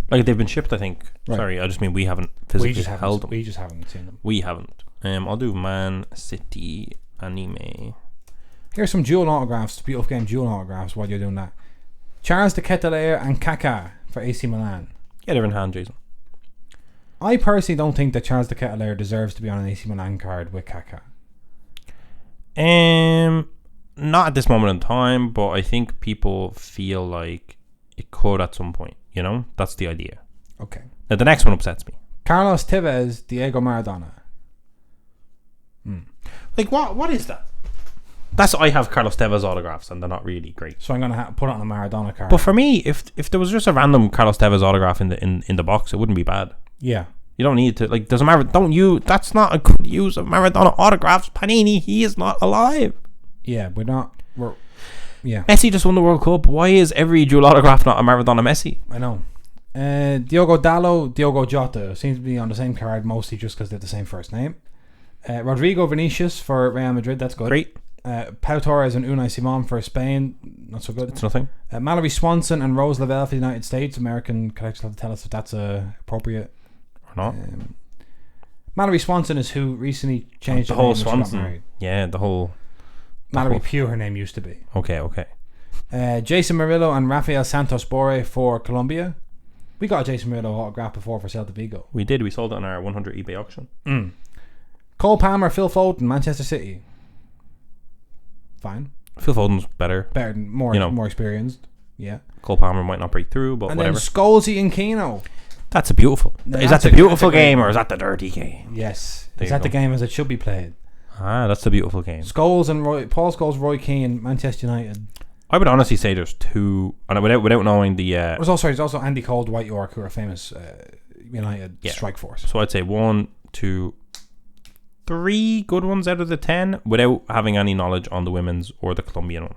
Like they've been shipped, I think. Right. Sorry, I just mean we haven't physically held them. We just haven't seen them. We haven't. I'll do Man City anime. Here's some dual autographs, beautiful game dual autographs while you're doing that. Charles de Ketelaere and Kaká for AC Milan. Yeah, they're in hand, Jason. I personally don't think that Charles de Ketelaere deserves to be on an AC Milan card with Kaká. Not at this moment in time, but I think people feel like it could at some point. You know, that's the idea. Okay. Now the next one upsets me. Carlos Tevez, Diego Maradona. Like what is that? That's I have Carlos Tevez autographs and they're not really great. So I'm gonna put it on a Maradona card. But for me, if there was just a random Carlos Tevez autograph in the box, it wouldn't be bad. Yeah. You don't need to like. There's a that's not a good use of Maradona autographs. Panini, he is not alive. Yeah, yeah. Messi just won the World Cup. Why is every dual autograph not a Maradona Messi? I know. Diogo Dalot, Diogo Jota seems to be on the same card mostly just because they're the same first name. Rodrigo Vinicius for Real Madrid, that's good. Great. Pau Torres and Unai Simon for Spain, not so good. It's nothing. Mallory Swanson and Rose Lavelle for the United States. American collectors have to tell us if that's appropriate or not. Mallory Swanson is who recently changed the whole Swanson. Yeah, the whole. Mallory Pugh, her name used to be. Okay. Jason Murillo and Rafael Santos Borre for Colombia. We got a Jason Murillo autograph before for Celta Vigo. We did. We sold it on our 100 eBay auction. Cole Palmer, Phil Foden, Manchester City. Fine. Phil Foden's better, more experienced. Yeah. Cole Palmer might not break through, but and whatever. Then Scholesy and Keno. That's a beautiful. Is that the beautiful game or is that the dirty game? Yes. Is that the game as it should be played? That's the beautiful game. Scholes and Paul Scholes, Roy Keane, Manchester United. I would honestly say there's two, and without knowing the. There's also Andy Cole, Dwight York, who are famous United strike force. So I'd say 1, 2, 3 good ones out of the 10 without having any knowledge on the women's or the Colombian one.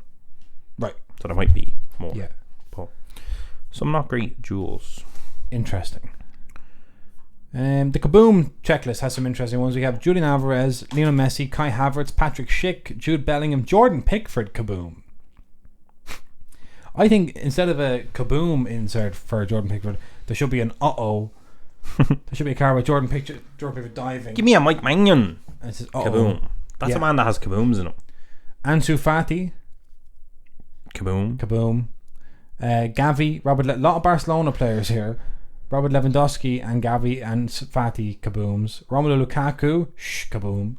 Right. So there might be more. Yeah. But some not great jewels. Interesting. The Kaboom checklist has some interesting ones. We have Julian Alvarez, Lionel Messi, Kai Havertz, Patrick Schick, Jude Bellingham, Jordan Pickford Kaboom. I think instead of a Kaboom insert for Jordan Pickford, there should be an there should be a card with Jordan Pickford diving. Give me a Mike Mannion. And it says, Kaboom. That's a man that has kabooms in him. Ansu Fati. Kaboom. Gavi, a lot of Barcelona players here. Robert Lewandowski and Gavi and Fati kabooms. Romelu Lukaku, kaboom.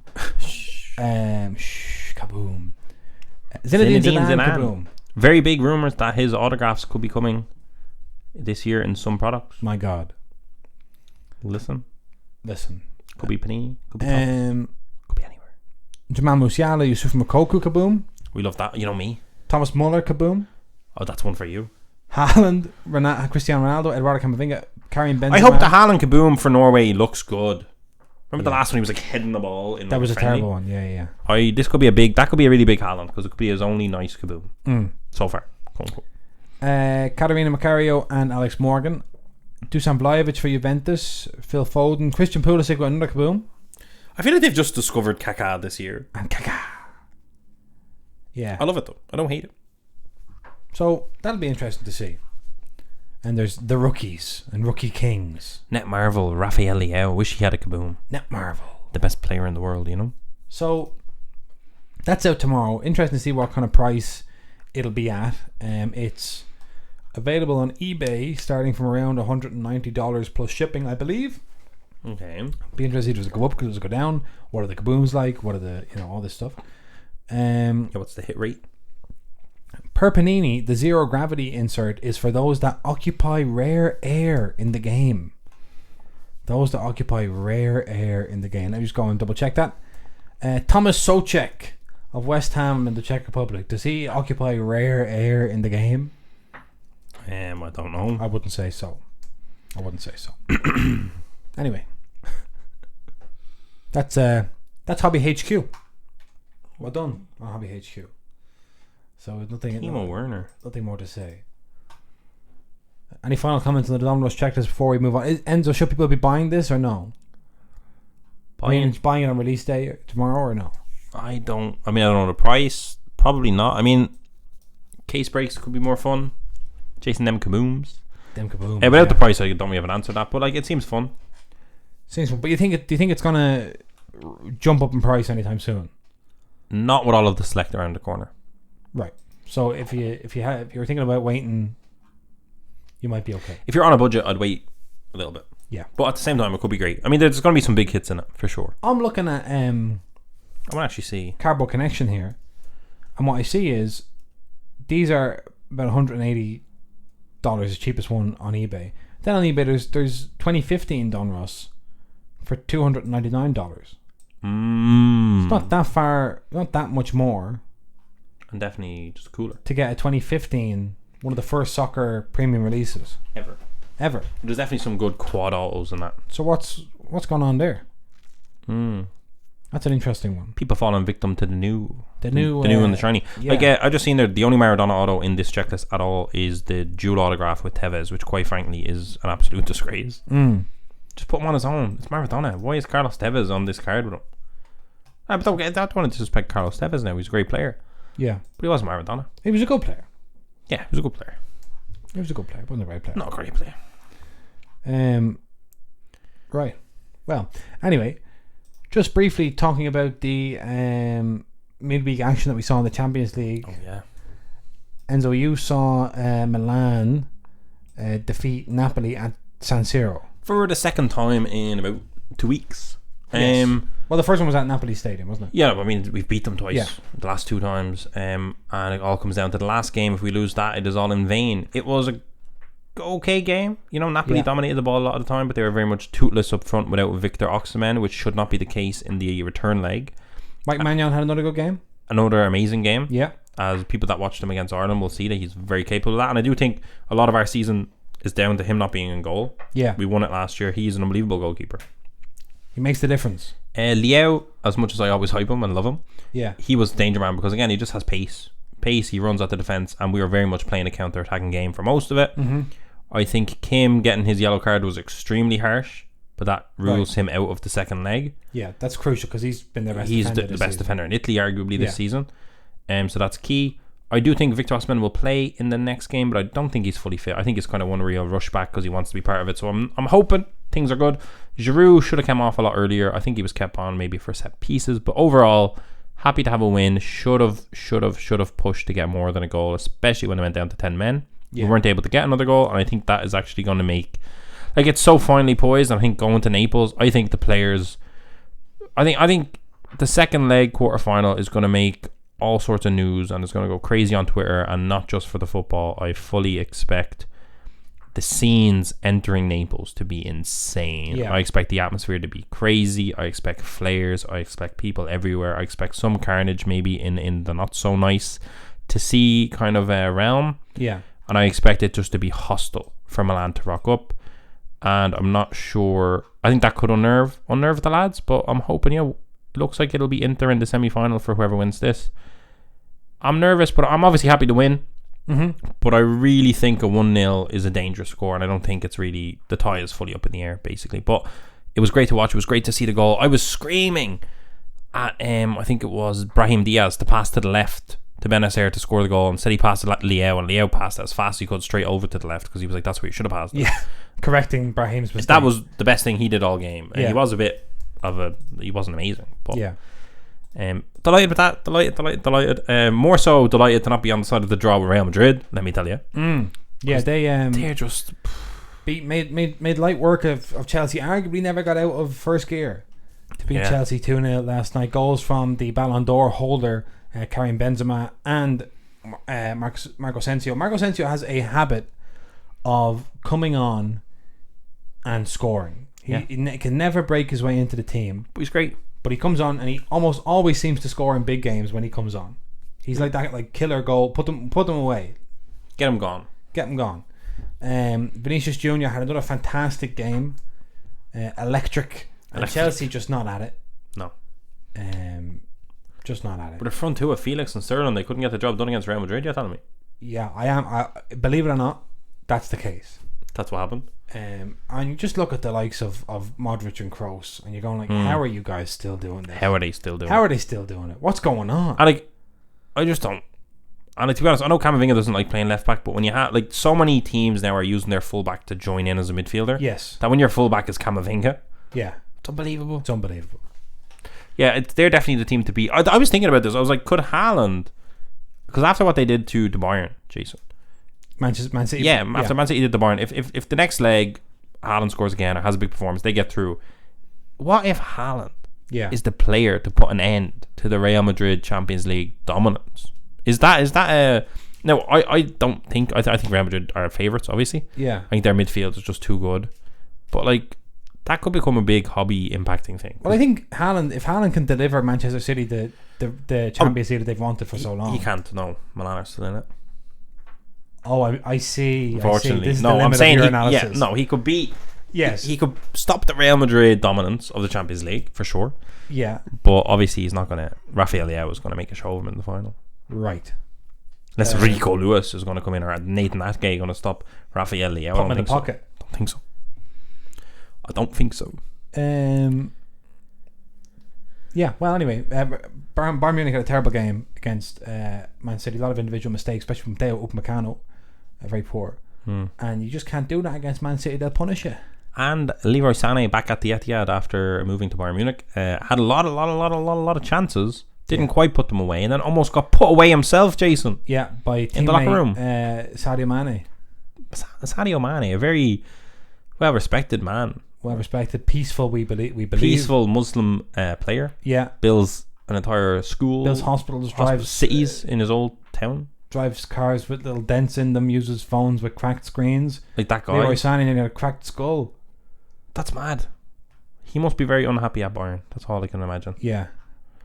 Kaboom. Zinedine Zidane kaboom. Very big rumours that his autographs could be coming this year in some products. My God. Listen. Could be Panini. Could be Tom. Could be anywhere. Jamal Musiala, Yusuf Mokoku kaboom. We love that. You know me. Thomas Muller kaboom. Oh, that's one for you. Haaland, Cristiano Ronaldo, Eduardo Camavinga, Karim Benzema. I hope the Haaland kaboom for Norway looks good. Remember the last one he was like heading the ball in. That was a friendly? terrible one. Yeah. This could be that could be a really big Haaland because it could be his only nice kaboom so far. Cool. Katarina Macario and Alex Morgan, Dusan Vlahovic for Juventus, Phil Foden, Christian Pulisic with another kaboom. I feel like they've just discovered Kaká this year. And Kaká. Yeah. I love it though. I don't hate it. So that'll be interesting to see. And there's the rookies and rookie kings. Net Marvel, Rafael Leao. Wish he had a kaboom. Net Marvel, the best player in the world, you know. So that's out tomorrow. Interesting to see what kind of price it'll be at. It's available on eBay starting from around $190 plus shipping, I believe. Okay. Be interested. Does it go up? Does it go down? What are the kabooms like? What are the all this stuff? What's the hit rate? Per Panini, the zero gravity insert is for those that occupy rare air in the game. Those that occupy rare air in the game. Let me just go and double check that. Thomas Souček of West Ham in the Czech Republic. Does he occupy rare air in the game? I don't know. I wouldn't say so. I wouldn't say so. Anyway, that's Hobby HQ. Well done on Hobby HQ. So nothing. Timo Werner. Nothing more to say. Any final comments on the Donruss checklist before we move on? Enzo, should people be buying this or no? Buying it on release day tomorrow or no? I don't know the price. Probably not. I mean, case breaks could be more fun. Chasing them kabooms. Without the price, I don't really have an answer to that. But like, it seems fun. Seems fun. But do you think it's gonna jump up in price anytime soon? Not with all of the select around the corner. Right. So if you're thinking about waiting, you might be okay. If you're on a budget, I'd wait a little bit. Yeah. But at the same time, it could be great. I mean, there's going to be some big hits in it for sure. I'm looking at I want to actually see Cardboard Connection here, and what I see is these are about $180, the cheapest one on eBay. Then on eBay, there's 2015 Donruss for $299. It's not that far, not that much more. And definitely just cooler to get a 2015, one of the first soccer premium releases ever. There's definitely some good quad autos in that. So what's going on there? That's an interesting one. People falling victim to the new and the shiny. Yeah. Like I just seen there, the only Maradona auto in this checklist at all is the dual autograph with Tevez, which quite frankly is an absolute disgrace. Just put him on his own. It's Maradona. Why is Carlos Tevez on this card with him? But don't want to disrespect Carlos Tevez now. He's a great player. Yeah. But he wasn't Maradona. He was a good player. Yeah, he was a good player. He was a good player. Wasn't a great player. Not a great player. Right. Well, anyway, just briefly talking about the midweek action that we saw in the Champions League. Oh, yeah. Enzo, you saw Milan defeat Napoli at San Siro. For the second time in about 2 weeks. Yes. Well, the first one was at Napoli Stadium, wasn't it? Yeah, I mean, we've beat them twice, the last 2 times, and it all comes down to the last game. If we lose that, it is all in vain. It was a okay game. You know, Napoli dominated the ball a lot of the time, but they were very much toothless up front without Victor Osimhen, which should not be the case in the return leg. Mike Maignan had another good game. Another amazing game. Yeah. As people that watched him against Ireland will see that he's very capable of that, and I do think a lot of our season is down to him not being in goal. Yeah. We won it last year. He's an unbelievable goalkeeper. He makes the difference. Liao, as much as I always hype him and love him, he was danger man because again he just has pace. He runs at the defence, and we were very much playing a counter-attacking game for most of it. I think Kim getting his yellow card was extremely harsh, but that rules him out of the second leg. Yeah, that's crucial because he's been the best. He's the best defender in Italy, arguably this season. So that's key. I do think Victor Osimhen will play in the next game, but I don't think he's fully fit. I think it's kind of one real rush back because he wants to be part of it. So I'm hoping things are good. Giroud should have come off a lot earlier. I think he was kept on maybe for set pieces, but overall, happy to have a win. Should have pushed to get more than a goal, especially when it went down to 10 men. We weren't able to get another goal, and I think that is actually going to make, like, it's so finely poised. And I think going to Naples, I think the players, I think the second leg quarterfinal is going to make all sorts of news, and it's going to go crazy on Twitter, and not just for the football. I fully expect the scenes entering Naples to be insane. I expect the atmosphere to be crazy. I expect flares. I expect people everywhere. I expect some carnage maybe in the not so nice to see kind of a realm. Yeah. And I expect it just to be hostile for Milan to rock up. And I'm not sure. I think that could unnerve the lads, but I'm hoping, it looks like it'll be Inter in the semi-final for whoever wins this. I'm nervous, but I'm obviously happy to win. But I really think a 1-0 is a dangerous score, and I don't think it's really, the tie is fully up in the air basically. But it was great to watch. It was great to see the goal. I was screaming at I think it was Brahim Diaz to pass to the left to Benacer to score the goal. Instead he passed it to Liao, and Liao passed it as fast as he could straight over to the left because he was like, that's where you should have passed it. Correcting Brahim's mistake. That was the best thing he did all game. He was a bit of he wasn't amazing, but delighted with that. Delighted. More so delighted to not be on the side of the draw with Real Madrid, let me tell you. They're just made light work of Chelsea. Arguably never got out of first gear to beat Chelsea 2-0 last night. Goals from the Ballon d'Or holder Karim Benzema and Marco Asensio. Marco Asensio has a habit of coming on and scoring. He can never break his way into the team. But he's great. But he comes on and he almost always seems to score in big games when he comes on. He's like that, like killer goal. Put them away. Get him gone. Vinicius Junior had another fantastic game, electric, and Chelsea just not at it. No, just not at it. but the front two of Felix and Sterling, they couldn't get the job done against Real Madrid. You're telling me Yeah, I believe it or not, that's the case. that's what happened? And you just look at the likes of Modric and Kroos, and you're going like, how are you guys still doing this? How are they still doing? How are they still doing it? What's going on? I just don't. And to be honest, I know Camavinga doesn't like playing left back, but when you have like so many teams now are using their fullback to join in as a midfielder. Yes. That when your fullback is Camavinga, Yeah, it's unbelievable. it's unbelievable. Yeah, they're definitely the team to beat. I was thinking about this. I was like, could Haaland? Because after what they did to the Bayern, Jason. Man City. Yeah, after Man City did the Bayern, if the next leg Haaland scores again or has a big performance, they get through. What if Haaland is the player to put an end to the Real Madrid Champions League dominance? Is that a... No, I don't think... I think Real Madrid are favourites, obviously. Yeah. I think their midfield is just too good. But, like, that could become a big hobby impacting thing. Well, I think if Haaland can deliver Manchester City the Champions League that they've wanted for so long. He can't, no. Milan are still in it. Oh, I see. Unfortunately. This is No, the I'm limit saying of your analysis. he could beat... Yes. He could stop the Real Madrid dominance of the Champions League, for sure. Yeah. But obviously he's not going to... Rafael Leao is going to make a show of him in the final. Right. Unless Rico Lewis is going to come in, or Nathan Atgay going to stop Rafael Leao. Put him in the pocket. I don't think so. Yeah, well, anyway, Bayern Munich had a terrible game against Man City. A lot of individual mistakes, especially from Deo Upamecano. Very poor. And you just can't do that against Man City. They'll punish you. And Leroy Sané back at the Etihad after moving to Bayern Munich had a lot of chances. Didn't quite put them away, and then almost got put away himself, Jason. Yeah, by teammate, in the locker room. Sadio Mane. Sadio Mane, a very well-respected man. Well-respected, peaceful, we believe. Peaceful Muslim player. Yeah. Builds an entire school. Builds hospitals, drives cities in his old town. Drives cars with little dents in them, uses phones with cracked screens. Like that guy. Leroy Sané had a cracked skull. That's mad. He must be very unhappy at Bayern. That's all I can imagine. Yeah.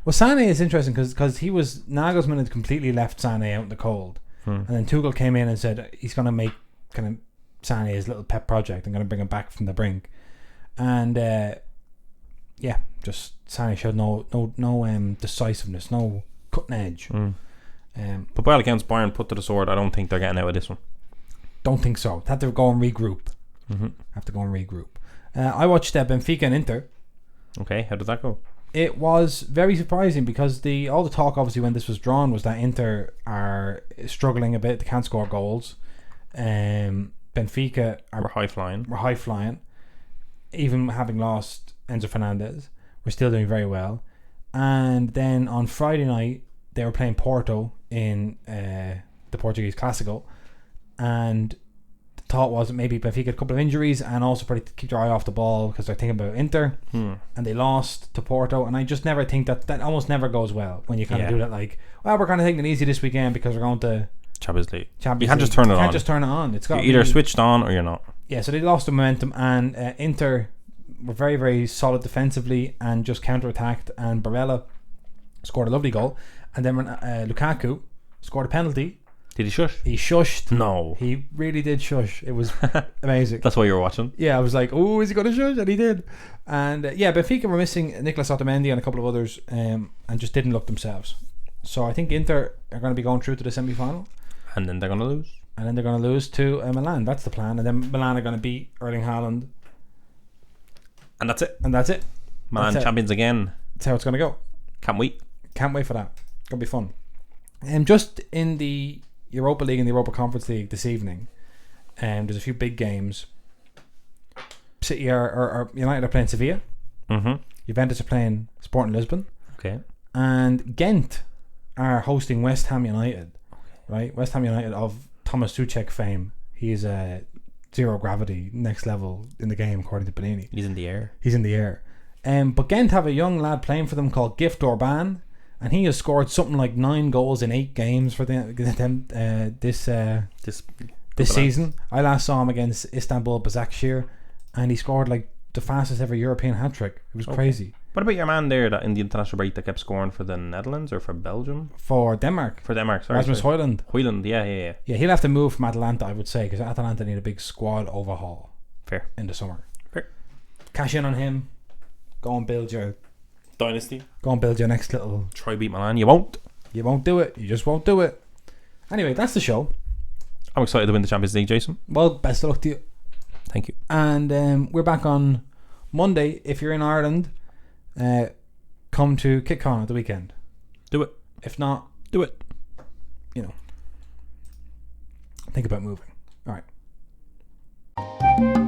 Well, Sané is interesting because he was... Nagelsmann had completely left Sané out in the cold. And then Tuchel came in and said he's going to make kind of Sané his little pet project and going to bring him back from the brink. And just Sané showed no decisiveness, no cutting edge. But by all accounts, Bayern put to the sword. I don't think they're getting out of this one. Don't think so. Have to go and regroup. Have to go and regroup. I watched Benfica and Inter. Okay, how did that go? It was very surprising because all the talk obviously when this was drawn was that Inter are struggling a bit. They can't score goals. Benfica We're high flying. Even having lost Enzo Fernandez, we're still doing very well. And then on Friday night they were playing Porto in the Portuguese Clásico, and the thought was that maybe Benfica had a couple of injuries and also probably keep their eye off the ball because they're thinking about Inter, and they lost to Porto. And I just never think that almost never goes well when you kind of do that, like, well, we're kind of taking it easy this weekend because we're going to Champions League. You can't just turn it on. You can't just turn it on. It's got you're either switched on or you're not. Yeah, so they lost the momentum, and Inter were very, very solid defensively and just counter-attacked, and Barella scored a lovely goal. And then when Lukaku scored a penalty. Did he shush? He shushed. No. He really did shush. It was amazing. That's why you were watching? Yeah, I was like, oh, is he going to shush? And he did. And Benfica were missing Nicolas Otamendi and a couple of others, and just didn't look themselves. So I think Inter are going to be going through to the semi-final. And then they're going to lose. And then they're going to lose to Milan. That's the plan. And then Milan are going to beat Erling Haaland. And that's it. Milan That's champions again. That's how it's going to go. Can't wait. Can't wait for that. Gonna be fun. Just in the Europa League and the Europa Conference League this evening, there's a few big games. City or United are playing Sevilla. Juventus are playing Sporting Lisbon. Okay. And Ghent are hosting West Ham United. Right, West Ham United of Thomas Tuchel fame. He is a zero gravity, next level in the game according to Panini. He's in the air. But Ghent have a young lad playing for them called Gift Orban, and he has scored something like 9 goals in 8 games for them this season. I last saw him against Istanbul Başakşehir, and he scored like the fastest ever European hat trick. It was crazy. What about your man there that in the international break that kept scoring for the Netherlands or for Belgium? For Denmark. For Denmark, sorry. Rasmus Højlund. Højlund, yeah. Yeah, he'll have to move from Atalanta, I would say, because Atalanta need a big squad overhaul. Fair. In the summer. Fair. Cash in on him. Go and build your dynasty. Go and build your next little... Try beat Milan. You won't. You won't do it. You just won't do it. Anyway, that's the show. I'm excited to win the Champions League, Jason. Well, best of luck to you. Thank you. And we're back on Monday. If you're in Ireland, come to Kitcon at the weekend. Do it. If not, do it. You know, think about moving. All right.